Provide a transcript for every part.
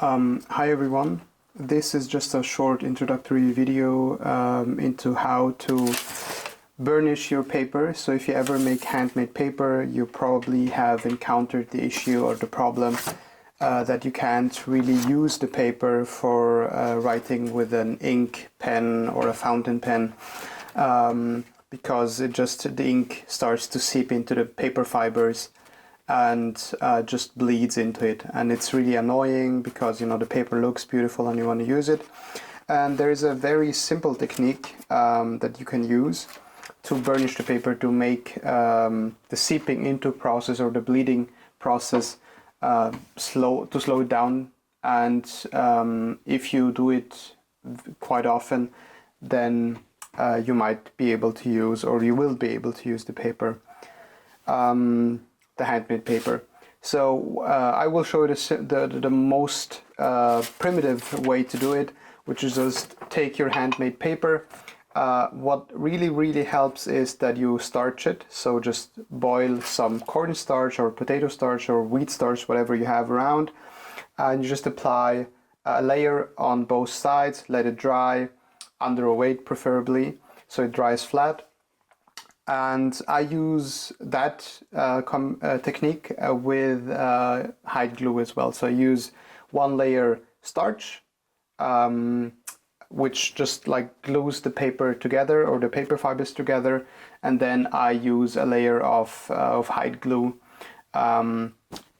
Hi everyone, this is just a short introductory video into how to burnish your paper. So if you ever make handmade paper, you probably have encountered the issue or the problem that you can't really use the paper for writing with an ink pen or a fountain pen because the ink starts to seep into the paper fibers and just bleeds into it, and it's really annoying because the paper looks beautiful and you want to use it. And there is a very simple technique that you can use to burnish the paper to make the seeping into process or the bleeding process slow it down. And if you do it quite often, then you might be able to use, or you will be able to use the paper. The handmade paper. So I will show you the most primitive way to do it, which is just take your handmade paper. What really helps is that you starch it. So just boil some cornstarch or potato starch or wheat starch, whatever you have around, and you just apply a layer on both sides, let it dry under a weight preferably, so it dries flat. And I use that technique with hide glue as well. So I use one layer starch, which just like glues the paper together or the paper fibers together, and then I use a layer of hide glue,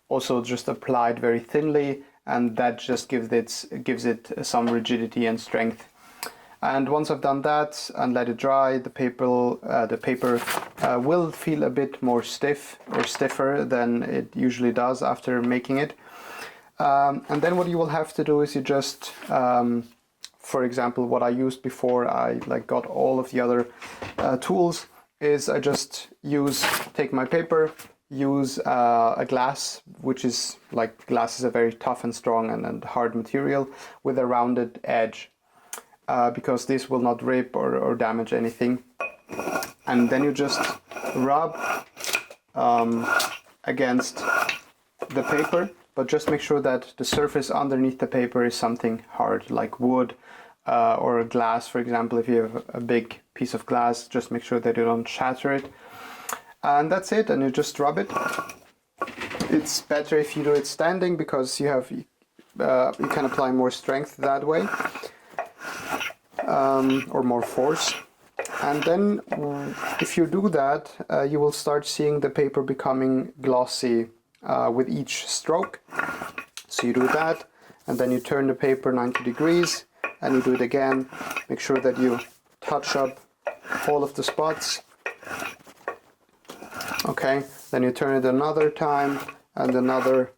also just applied very thinly, and that just gives it some rigidity and strength. And once I've done that and let it dry, the paper will feel a bit more stiff or stiffer than it usually does after making it. And then what you will have to do is you just, for example, what I used before I got all of the other tools, is I just take my paper, use a glass, which is glass is a very tough and strong and hard material with a rounded edge. Because this will not rip or damage anything. And then you just rub against the paper, but just make sure that the surface underneath the paper is something hard, like wood or glass, for example. If you have a big piece of glass, just make sure that you don't shatter it. And that's it, and you just rub it. It's better if you do it standing because you can apply more strength that way. Or more force. And then if you do that, you will start seeing the paper becoming glossy with each stroke. So you do that, and then you turn the paper 90 degrees, and you do it again. Make sure that you touch up all of the spots. Okay, then you turn it another time, and another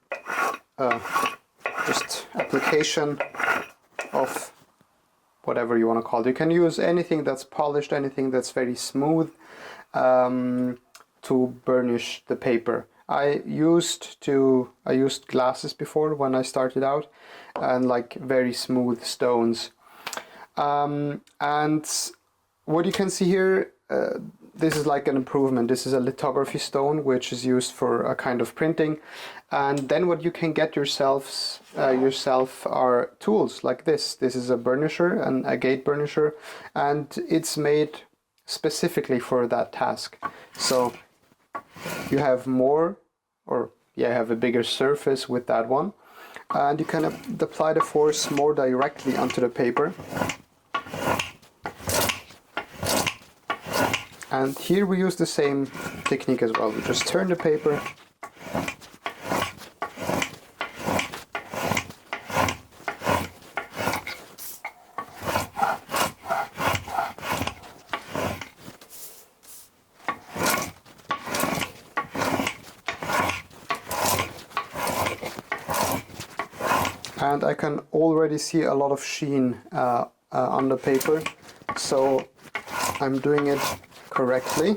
just application of whatever you want to call it. You can use anything that's polished, anything that's very smooth to burnish the paper. I used glasses before when I started out, and very smooth stones. And what you can see here, this is like an improvement. This is a lithography stone, which is used for a kind of printing. And then what you can get yourself are tools like this. This is a burnisher, and a gate burnisher, and it's made specifically for that task. So you have have a bigger surface with that one, and you can apply the force more directly onto the paper. And here we use the same technique as well. We just turn the paper, and I can already see a lot of sheen on the paper, so I'm doing it correctly.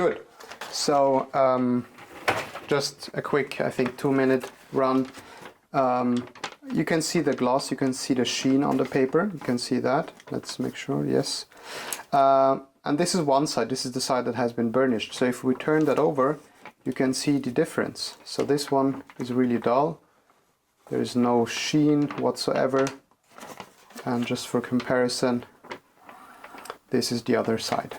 Good. So just a quick, I think 2-minute run. You can see the gloss, you can see the sheen on the paper, you can see that. Let's make sure, yes. And this is one side, this is the side that has been burnished. So if we turn that over, you can see the difference. So this one is really dull. There is no sheen whatsoever. And just for comparison, this is the other side.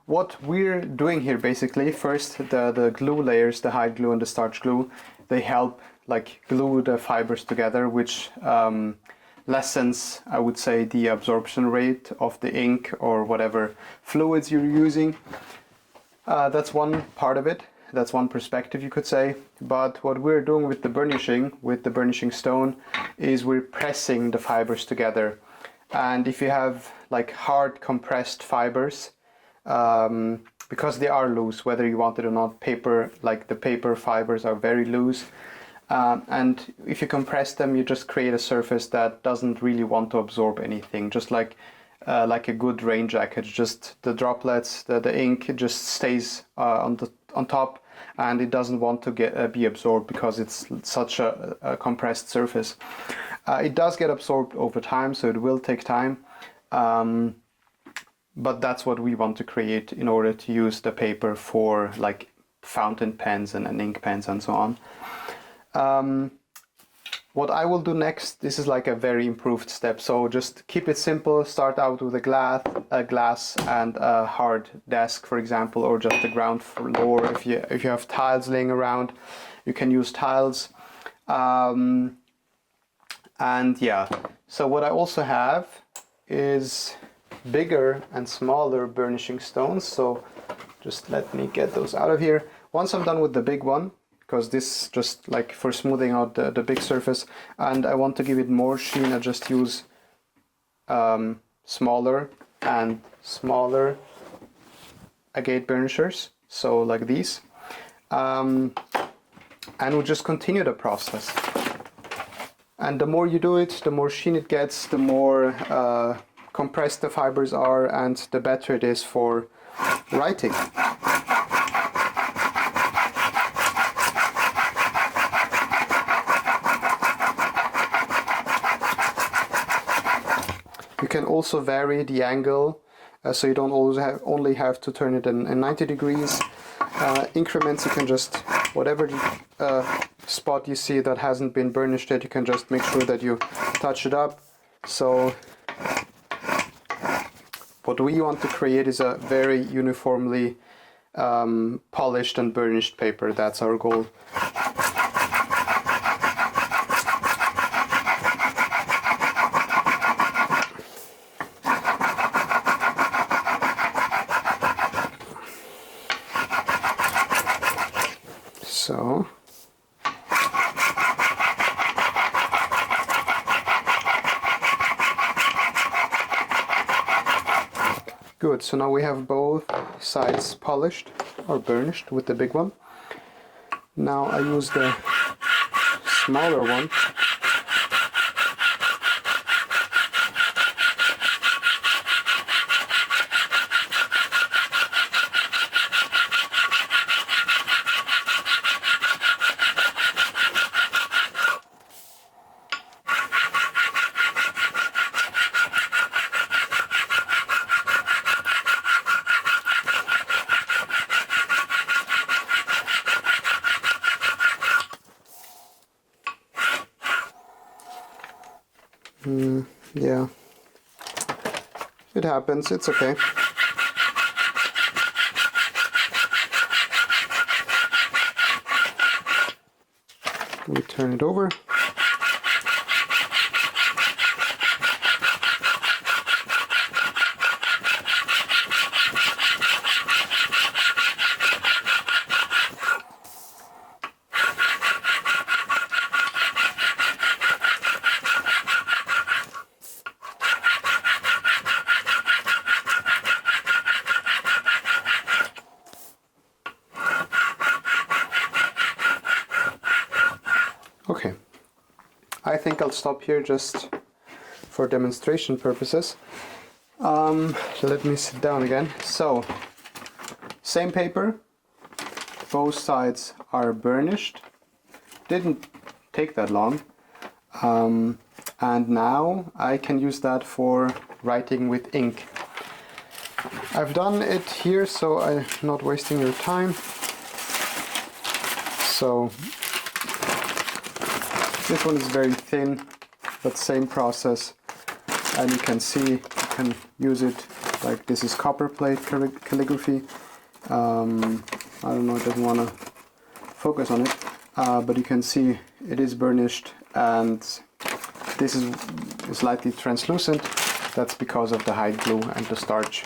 What we're doing here basically, first the glue layers, the hide glue and the starch glue, they help like glue the fibers together, which lessens, I would say, the absorption rate of the ink or whatever fluids you're using. That's one part of it. That's one perspective, you could say. But what we're doing with the burnishing stone, is we're pressing the fibers together. And if you have like hard compressed fibers, because they are loose, whether you want it or not, paper, like the paper fibers are very loose. And if you compress them, you just create a surface that doesn't really want to absorb anything, just like a good rain jacket. Just the droplets, the ink, it just stays on top, and it doesn't want to be absorbed because it's such a compressed surface. It does get absorbed over time, so it will take time, but that's what we want to create in order to use the paper for like fountain pens and ink pens and so on. What I will do next, this is like a very improved step, so just keep it simple. Start out with a glass and a hard desk, for example, or just the ground floor. If you have tiles laying around, you can use tiles. And yeah, so what I also have is bigger and smaller burnishing stones, so just let me get those out of here. Once I'm done with the big one, because this just like for smoothing out the big surface, and I want to give it more sheen, I just use smaller and smaller agate burnishers, so like these, and we'll just continue the process. And the more you do it, the more sheen it gets, the more compressed the fibers are, and the better it is for writing. You can also vary the angle, so you don't always only have to turn it in 90 degrees. Increments, you can just, whatever spot you see that hasn't been burnished yet, you can just make sure that you touch it up. So what we want to create is a very uniformly polished and burnished paper. That's our goal. So good, so now we have both sides polished or burnished with the big one. Now I use the smaller one . Yeah, it happens, it's okay. We turn it over. Okay, I think I'll stop here just for demonstration purposes. Let me sit down again. So, same paper, both sides are burnished. Didn't take that long. And now I can use that for writing with ink. I've done it here so I'm not wasting your time. So this one is very thin, but same process. And you can see you can use it like this is copperplate calligraphy. I don't know, it doesn't want to focus on it, but you can see it is burnished, and this is slightly translucent. That's because of the hide glue and the starch.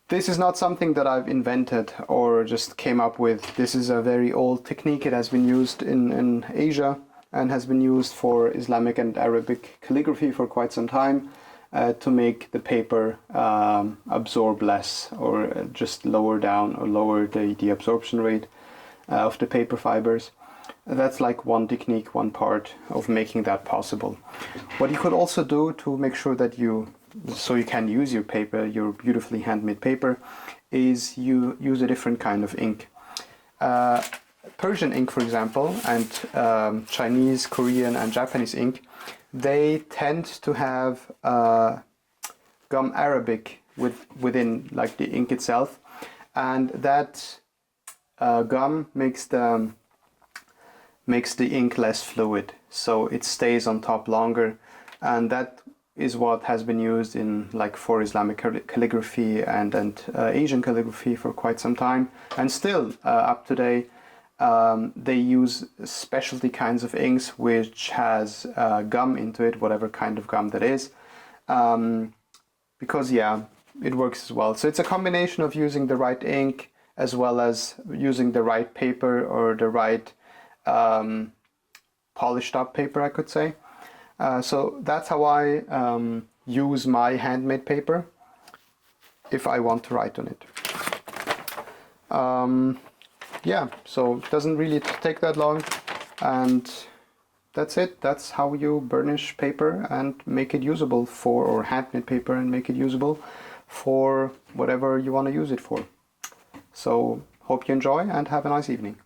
This is not something that I've invented or just came up with. This is a very old technique. It has been used in Asia and has been used for Islamic and Arabic calligraphy for quite some time to make the paper absorb less, or just lower down or lower the absorption rate of the paper fibers. That's like one technique, one part of making that possible. What you could also do to make sure that so you can use your paper, your beautifully handmade paper, is you use a different kind of ink. Persian ink, for example, and Chinese, Korean and Japanese ink, they tend to have gum arabic within like the ink itself, and that gum makes the ink less fluid, so it stays on top longer, and that is what has been used in like for Islamic calligraphy and Asian calligraphy for quite some time, and still up today. They use specialty kinds of inks which has gum into it, whatever kind of gum that is, because yeah, it works as well. So it's a combination of using the right ink as well as using the right paper, or the right polished up paper, I could say. So that's how I use my handmade paper if I want to write on it. Yeah, so it doesn't really take that long, and that's it. That's how you burnish paper and make it usable for, or handmade paper and make it usable for whatever you want to use it for. So hope you enjoy and have a nice evening.